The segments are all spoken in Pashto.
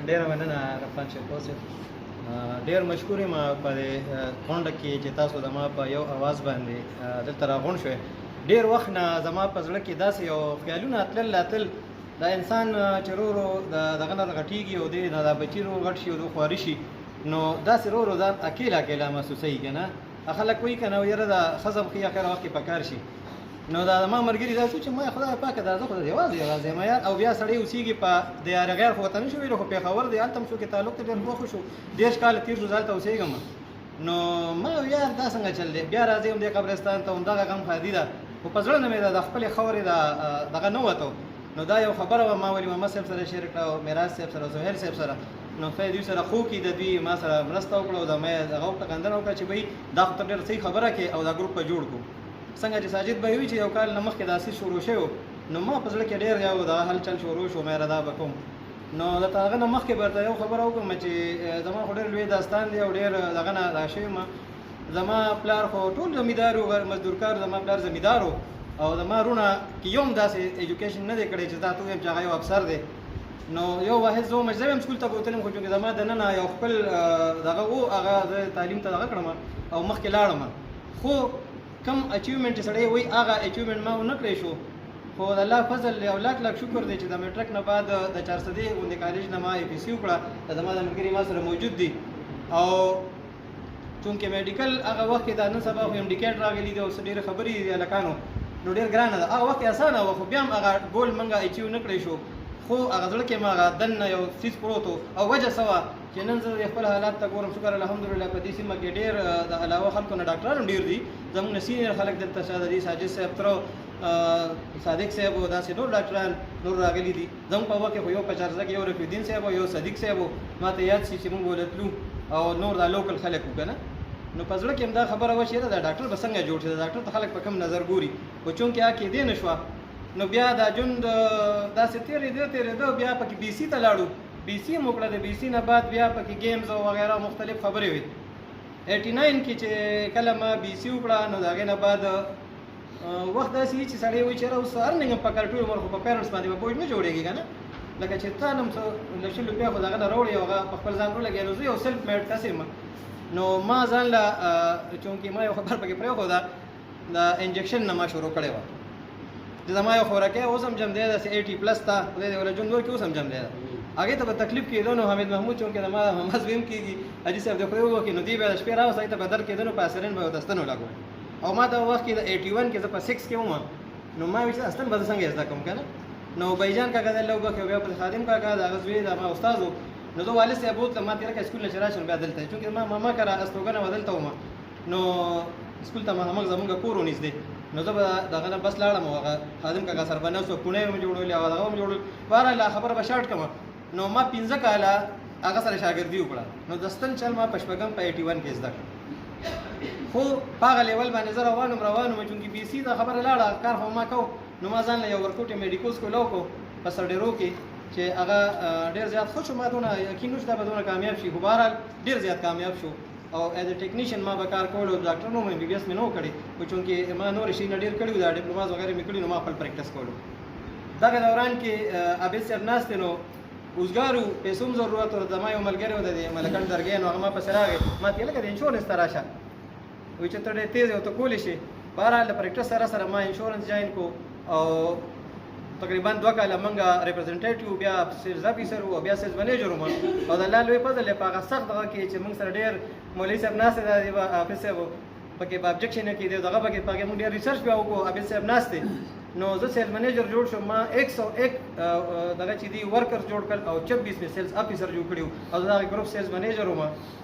ډېره مننه عرفان شیخ اوسف. ډېر مشکور یم په دې غونډه کې چې تاسو زما په یو اواز باندې دلته راغونډ شوئ. ډېر وخت نه زما په زړه کې داسې یو خیالونه تلل دا انسان چې ورو ورو دغه نه غټېږي او دی دا بچي ورو غټ شي او خواري شي، نو داسې ورو ورو ځان اکیلا محسوسوي که نه. خلک وایي که نه یاره دا ښځه به ښي اخر وخت کې په کار شي. نو دا زما ملګري دا سوچ چې ما خدای پاکه دا زه خو یوازې یم یار، او بیا سړی اوسېږي په دیار غیر خو ورته نه شو ویلی، خو پېښور دی هلته هم شو کې تعلق ته ډېر خوښ شو، 10 کاله تېر شو زه هلته اوسېږم. نو ما یار دا څنګه چل دی، بیا راځي هم دې قبرستان ته همدغه غم ښادي ده، خو په زړه نه مې د خپلې خاورې دغه نه وته. نو دا یو خبره وه ما ولي محمد صاحب سره شیر کړه او میراث صاحب سره او زهیر صاحب سره. نو خیر دوی سره خو کې د دوی ما سره مرسته وکړه او د ما هغه ورته غندنه وکړه چې بهی دا خو ته ډېره صحیح خبره کې او دا ګروپ به جوړ کړو. څنګه چې ساجد به وي چې یو کال نه مخکې داسې شروع شوی، نو ما په زړه کې ډېر یو د هلچل شروع شو، مې دا به کوم. نو د هغه نه مخکې به ورته یو خبره وکړم چې زما خو ډېر لوی داستان دی او ډېر دغه نه دا شوی یم. زما پلار خو ټول زمیندار و، مزدورکار، زما پلار زمیندار و او زما وروڼه کې یو هم داسې ایجوکیشن نه دی کړی چې دا ته ووایم چې هغه یو افسر دی. نو یو واحد زه وم چې زه هم سکول ته به وتلم، خو چونکې زما دننه یو خپل دغه و، هغه زه تعلیم ته دغه کړم او مخکې لاړم. خو کم اچیومنټ چې سړی وایي هغه اچیومنټ ما ونه کړی شو، خو د الله فضل یو لاک شکر دی چې د میټرک نه بعد د 400 غوندې کالج نه ما APC وکړه. زما د ملګري ما سره موجود دي او چونکې میډیکل هغه وخت کې دا نن سبا خو امډیکیټ راغلی دی او څه ډېرې خبرې دي هلکانو، نو ډېر ګرانه ده. هغه وخت اسانه وه، خو بیا هم هغه ګول موږ اچیو نه کړی شو، خو هغه زړه کې ما هغه دننه یو څیز پروت و. او وجه څه وه چې نن زه خپل حالات ته ګورم، شکر الحمدلله په دې سیمه کې ډېر د علاوه خلکو نه ډاکټران هم ډېر دي، زموږ نه سینیر خلک دلته شاته دي، ساجد صاحب تره صادق صاحب او داسې نور ډاکټران نور راغلي دي. زموږ په وخت کې خو یو په چارزه کې یو رفیع الدین صاحب او یو صدیق صاحب ما ته یاد شي چې موږ ولتلو او نور دا لوکل خلک وو که نه. نو په زړه کې هم دا خبره وه چې دا ډاکټر به څنګه جوړ شي، د ډاکټر ته خلک په کم نظر ګوري، خو چونکې هغه کېدی نه شوه. نو بیا دا ژوند داسې تېرېده بیا پکې BC ته لاړو، BC هم وکړه، د BC نه بعد بیا پکې گیمز او وغیره مختلف خبرې وي. 89 کې چې کله ما BC وکړه نو د هغې نه بعد وخت داسې وي چې سړی وایي چې یاره اوس ارننګ هم پکار ټول عمر خو په پیرنټس باندې به بوج نه جوړېږي که نه، لکه چې تا نه هم څه له 100 روپۍ خو د هغه نه راوړې او هغه په خپل ځان ولګېږي. نو زه یو سیلف میډ کس یم، نو ما ځان له چونکې ما یو خبر پکې پرېښوده، د انجکشن نه ما شروع کړې وه. زما یو خوراکۍ اوس هم جم دی داسې 80+ ته خدای دې ورله ژوند ورکړي، اوس هم جم دی ده. هغې ته به تکلیف کېده، نو حمید محمود چونکې زما مذهب هم کېږي، حاجي صاحب د خدای وکړي، نو دې به د شپې راوسته هغې ته به درد کېده، نو په اسرین به ورته ستن ولګول. او ما دغه وخت کې د 81 کې زه په 6 کې وم، نو ما ویل چې استن به زه څنګه زده کوم که نه. نو بایجان کاکا د الله وبخښي او بیا پر خادم کاکا د هغه زوی د ما استاد و، نو زه والد صاحب بوتلم، ما تېره کړه سکول نه چې راشم بیا دلته، چونکې ما ماما کره استوګنه وه دلته وم، نو سکول ته همغه زمونږ کور و نږدې. نو زه به دغه نه بس لاړم او هغه خادم کاکا سره به ناست و، پوڼې مې جوړولې او دغه مې جوړول. بهرحال خبره به شارټ کړم. نو ما 15 کاله هغه سره شاګردي وکړه، نو د ستن چل ما په شپږم په 81 کې زده کړه. خو په هغه لیول باندې زه روان وم، چونکې BC ته خبره لاړه، کار خو ما کو. نو ما ځان له یو ورکوټ میډیکل سکول وکړو په سرډیرو کې، چې هغه ډېر زیات ښه شو، ما دونه یقین نشته به دونه کامیاب شي، خو بهرحال ډېر زیات کامیاب شو. او ایز ا ټیکنیشین ما به کار کولو، ډاکټر نو مې MBBS مې نه و کړی، خو چونکې ما نورې شیونه ډېر کړي وو، دا ډیپلوماز وغیرہ مې کړي، نو ما خپل پریکټس کولو. دغه دوران کې عابد صاحب ناست دی، نو اوزګار و، پیسو هم ضرورت و. زما یو ملګری و د ملکن درګۍ، نو هغه ما پسې راغی، ما ته یې لکه د انشورنس ته راشه، وایي چې ته ډېر تېز یې او ته کولی شي. بهرحال د پریکټس سره ما انشورنس جاین کو او تقریبا 2 کاله موږ ریپرزنټیټیو، بیا سیلز افیسر او بیا سیلز منیجر وم. او د الله لوی فضل په هغه سخت دغه کې چې موږ سره ډېر مولوي صاحب ناست دی، حافظ صاحب پکې په ابجکشن کې دی، دغه پکې موږ ډېر ریسرچ بیا وکړو، عابد صاحب ناست دی. نو زه سیلز منیجر جوړ شوم، ما 101 دغه چې دي ورکرز جوړ کړل او 26 مې سیلز افیسر جوړ کړي او زه هغه ګروپ سیلز منیجر وم.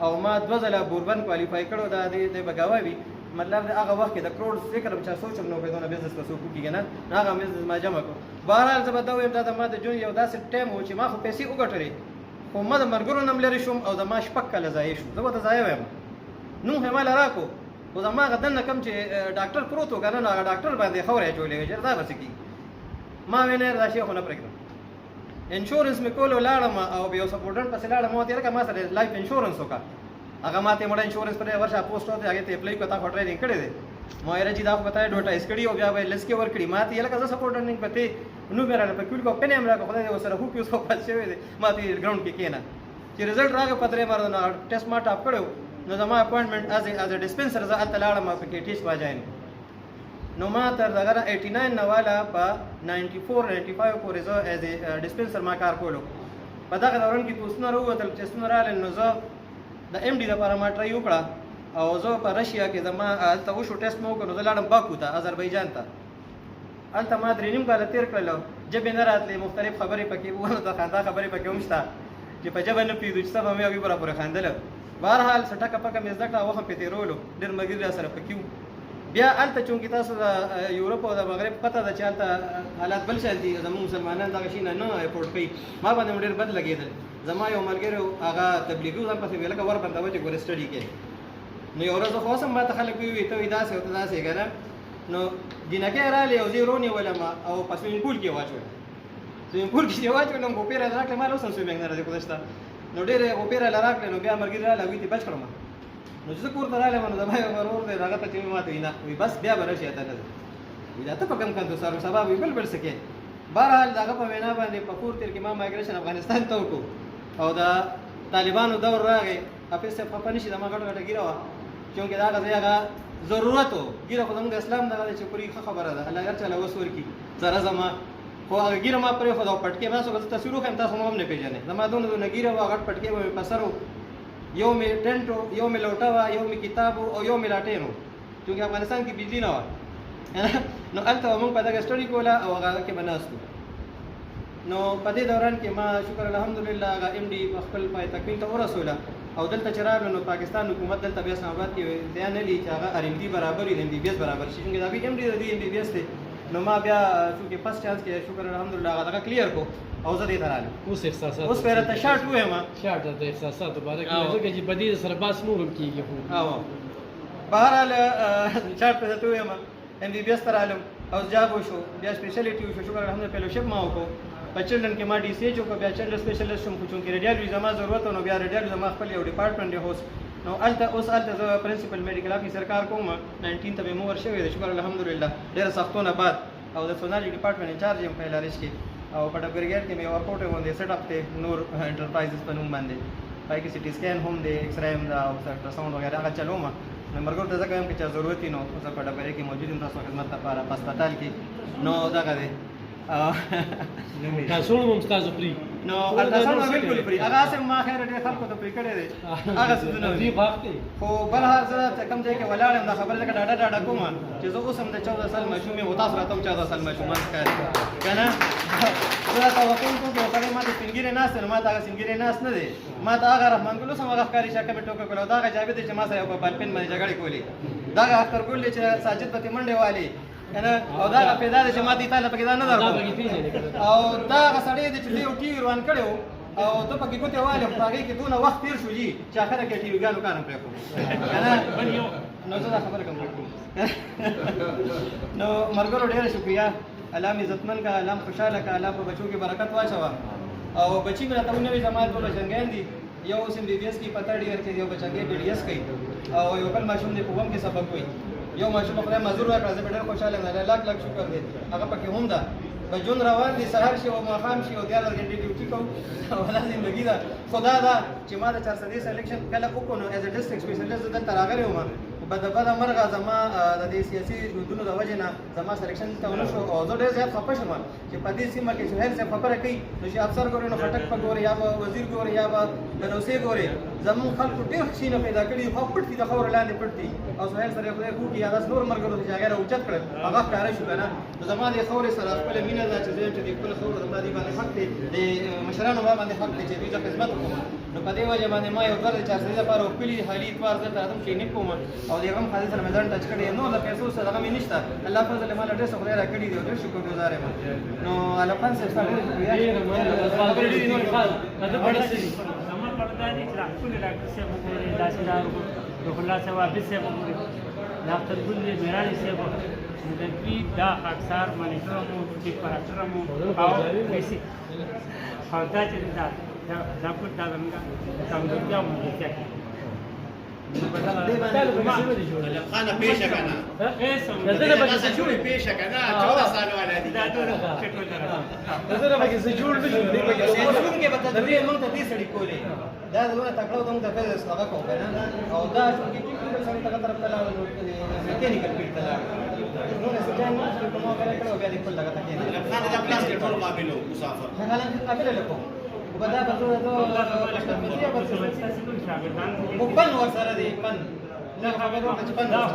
او ما 2 ځله بوربن کوالیفای کړو، دا د بګاوه وي، مطلب د هغه وخت کې د کروڑ فکر چا سوچم نو په دونه بزنس په سوق کې نه، هغه بزنس ما جمع کړ. بهرحال زه به دا وایم، دا د ما د ژوند یو داسې ټایم و چې ما خو پیسې وګټلې، خو ما د ملګرو نه هم لرې شوم او د ما 6 کاله ضایع شو. زه به ته ضایع وایم، نوم یې ما له راکړو، خو زما هغه دننه کوم چې ډاکټر پروت و که نه، نو هغه ډاکټر باندې خورې اچولې وې چې دا به څه کېږي. ما ویل نه دا شی خو نه پرېږدم. انشورنس مې کولو لاړم او بیا یو سپورټنټ پسې لاړم، ما ورته ویل که ما سره لایف انشورنس وکړه. هغه ما ته مړه انشورنس پر ورشه پوسټ و دی، هغې ته اپلای کړه، تا خو ټریننګ کړی دی. ما ویل چې دا خو به تا اډورټایز کړي او بیا به لس کې ورکړي. ما ته یې لکه زه سپورټنټ په ته نو مې راله په کول کو پنه امرا خدای دې وسره هو پیوس په شوی دی ما ته ګراوند کې کېنه چې رزلټ راغی په درې مره نو ټیسټ ما ټاپ کړو نو زما اپوینټمنټ از ا ډسپنسر زه الته لاړم په کې ټیسټ واجاین نو ما تر دغه 89 نه والا په 94 95 پورې زه از ا ډسپنسر ما کار کولو په دغه دوران کې پوسټونه وروتل ټیسټونه راغلل نو زه د ایم ډي لپاره ما ټرای وکړه او زه په رشیا کې زما هلته وشو ټیسټ مې وکړ نو زه لاړم باکو ته اذربایجان ته هلته ما 3 نیم کاله تېر کړل ژبې نه راتلې مختلف خبرې پکې وونه د خندا خبرې پکې هم شته چې په ژبه نه پوهېدو چې سبا مې هغوی به راپورې خندله بهرحال څه ټکه پکه مې زده کړه وخت مې تېرولو ډېر ملګري را سره پکې وو بیا هلته چونکې تاسو د یورپ او د مغرب پته ده چې هلته حالات بل شان دي زموږ مسلمانان دغه شي نه افورډ کوي ما باندې ډېر بد لګېدل زما یو ملګری هغه تبلیغي ځان پسې ویل لکه ور بندوه چې ګورې سټډي کوې نو یو ورځ خو هم ما ته خلک ویوي ته وایي داسې او ته داسې که نه نو جینکۍ راغلې او زه یې ورونیولم او په سویمینګ پول کې یې واچولم سویمینګ پول کې چې یې واچولم غوپې راله راکړې ما له اوس هم سویمینګ نه راځي خو شته نو ډېرې غوپې راله راکړې نو بیا ملګري راله هغوی دې بچ کړم نو چې زه کور ته رالم نو زما یو ورور دی هغه ته چې مې ما ته وایي نه وایي بس بیا به راشي ته نه ځه وایي دا ته په کوم کندو سر سبا وایي بل څه کې بهرحال د هغه په وینا باندې په کور تېر کې ما مایګریشن افغانستان ته وکړو او د طالبانو دور راغی حافظ صاحب خفه نه شي زما ګټه ګټه ګیره وه چونکې دا هغه ځای هغه ضرورت و ګیره خو زموږ د اسلام دغه دی چې پورې ښه خبره ده الله هر چاله وس ورکړي زره زما خو هغه ګیره ما پرېښود او پټکې ما څه تصویر وښیم تاسو مو هم نه پېژنئ زما دونه دونه ګیره وه غټ پټکې به مې په سر و یو مې ټنټ و یو مې لوټه وه یو مې کتاب و او یو مې لاټین و چونکې افغانستان کې بجلي نه وه نو هلته به مونږ په دغه سټډي کوله او هغه کې به ناست وو نو په دې دوران کې ما شکر الحمدلله هغه ایم ډي په خپل پای تکمیل ته ورسوله او دلته چې راغلو نو پاکستان حکومت دلته بیا اسلام آباد کې ځای نه لي چې هغه ار ام ډي برابر وي د ایم بي بي ایس برابر شي چونکې دا بي ایم ډي د دې ایم بي بي ایس دی نو ما بیا چونکې فرست چانس کې شکر الحمدلله هغه دغه کلیر کو او زه دې ته رالم اوس احساسات اوس به راته شارټ ووایم شارټ د احساساتو باره کې ځکه چې په دې سره بحث نور هم کېږي خو بهرحال شارټ په درته ووایم ایم بي بي ایس ته رالم او جاب وشو بیا سپیشلیټي وشو شکر الحمدلله فیلوشپ ما وکړو په چلډرن کې ما ډي سی ایچ وکړو بیا چلډرن سپیشلیسټ شوم خو چونکې ریډیالوجي زما ضرورت و نو بیا ریډیالوجي زما خپل یو ډپارټمنټ دی نو اوس هلته زه پرنسپل میډیکل افیسر کار کوم 19 ته مې مو ور شوی دی شکر الحمدلله ډېره سختونه بعد او د سونالجي ډپارټمنټ انچارج یم په LRH کې او په ډبرګیټ کې مې یو اپورټ باندې سیټ اپ دی نور انټرپرایزز په نوم باندې پای کې سي ټي سکین هم دی ایکس رے هم دا او الټراساوند وغیرہ هغه چلوم نو مرګور ته ځکه هم چې ضرورت وي نو زه په ډبرګیټ کې موجود یم تاسو خدمت لپاره په هسپتال کې نو دغه دی تاسو هم تاسو پری نو الټراساوند بالکل پری هغه سم ما خیر ډېر خلکو ته پری کړی دی هغه څه نه دی وخت خو بل هر څه کم ځای کې ولاړم دا خبره ده ډاډه کوم چې زه اوس هم د 14 سال ماشوم یم او تاسو راته 14 سال ماشومان ښکاري که نه زه راته وکوم کوم چې سړی ما ته سپینګیری ناست دی نو ما ته هغه سپینګیری ناست نه دی ما ته هغه رحمان ګل اوس هم هغه ښکاري چې هغه مې ټوکه کړه او دا هغه جاوید دی چې ما سره یو په بالپین باندې جګړې کولې دا هغه اختر ګل دی چې ساجد پسې منډې والې کنه او دا هغه پیدا دی چې ما دې تا له پکې دا نه درکړو او دا هغه سړی دی چې دې یو ټي وي روان کړی و او ته پکې ګوتې والې خو په هغې کې دونه وخت تېر شو جي چې اخره کې ټي ویګانو کار هم پرېښود که نه نو زه دا خبره کمپلیټ کوم نو ملګرو ډېره شکریه الله مې عزتمن کړه الله مې خوشحاله کړه الله په بچو کې برکت واچوه او بچي مې راته ونوي زما دوه بچنګیان دي یو اوس ایم بي بي ایس کې په تھرډ ایئر کې یو بچنګی بي ډي ایس کوي او یو بل ماشوم دی په اووم کې سبق کوي یو ماشوم په خدای معذور راکړه زه به ډېر خوشحاله یم الله لاک شکر دی هغه پکې هم ده بجون روان دي سهار شي او ماښام شي او 11 غنټې ډیوټي کوو او دا زندګي ده خدا دا چې ما د 430 سلیکشن کله وکړو نو ایز ا ډسټرکټ سپیشلیسټ زه دلته راغلی وم بده مرغه زما د دې سیاسي ژوندونو د وجې نه زما سلیکشن ته ونه شو او زه ډېر زیات خفه شوم چې په دې سیمه کې سهیل صاحب خبره کوي نو چې افسر ګوري نو خټک په ګوري یا به وزیر ګوري یا به بنوسې ګوري زموږ خلکو ډېر شیونه پیدا کړي خو پټ دي د خاورو لاندې پټ دي او سهیل سره خدای کوي یا داس نور ملګرو چې هغه اوچت کړل هغه ښکاره شو که نه نو زما د خاورې سره خپله مینه ده چې زه یم چې د خپل خاورو زما دې باندې حق دی د مشرانو باندې حق دی چې دوی ته خدمت وکړم نو په دې وجه باندې ما یو 430 لپاره وکړي حالي اتوار دلته راځم کلینیک کوم او د هغه حالي سره مې ځان ټچ کړی نو د پیسو سره هغه مې نشته الله فضل ما له ډېر خدای راکړي دی او ډېر شکر ګزار یم نو الله خان صاحب سره زما پردا دي چې ټول ډاکټر صاحب وګوري داسې روح الله صاحب حافظ صاحب وګوري ډاکټر ګل میرانی صاحب مدبي دا اکثر مانیټر مو چې پراتر مو او بیسي خدا چې دا په دا زموږ څنګه مو کې خانه پیشه کنه دغه به څه جوړ پیشه کنه 14 سال والا دي دغه به څه جوړ نه جوړ دی به سنسور کې به تدریج موږ ته دې سړي کولې دا دونه تکړه موږ ته فیض هغه کو کنه او دا چې ټیکنیکل سره تک طرف ته لاړو میکانیکل فیلډ ته لاړو نو نه سجان چې کومه کار کړو بیا دې خپل دغه تکې نه خانه دا پلاستیک ټول قابلو مسافر څنګه قابل لکو وبدا به ته وپن ور سره دی پن نه خبرو چې پن سره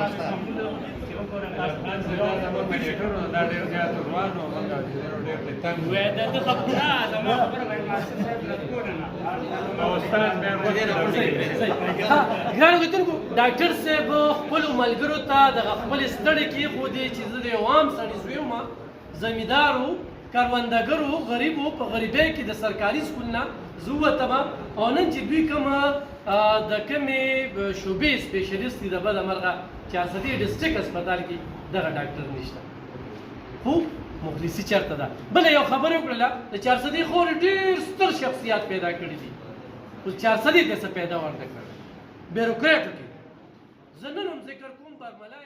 ګرانو کتونکو ډاکټر صاحب خپل ملګرو ته د خپل ستړي کې خو دې چې زه د عوام سړي زوی وم زمیندارو کاروندګرو غریبو په غریبۍ کې د سرکاري سکول نه زه وتم او نن چې دوی کومه د کومې شعبې سپیشلیست دي د بده مرغه چارسدي ډسټرک هسپتال کې دغه ډاکټر نشته خو مخلصي چېرته ده بله یو خبره وکړله د چارسدي خور ډېر ستر شخصیات پیدا کړي دي خو چارسدي ته څه پیدا ورته کړل بیروکریټو کې زه نن هم ذکر کوم برملا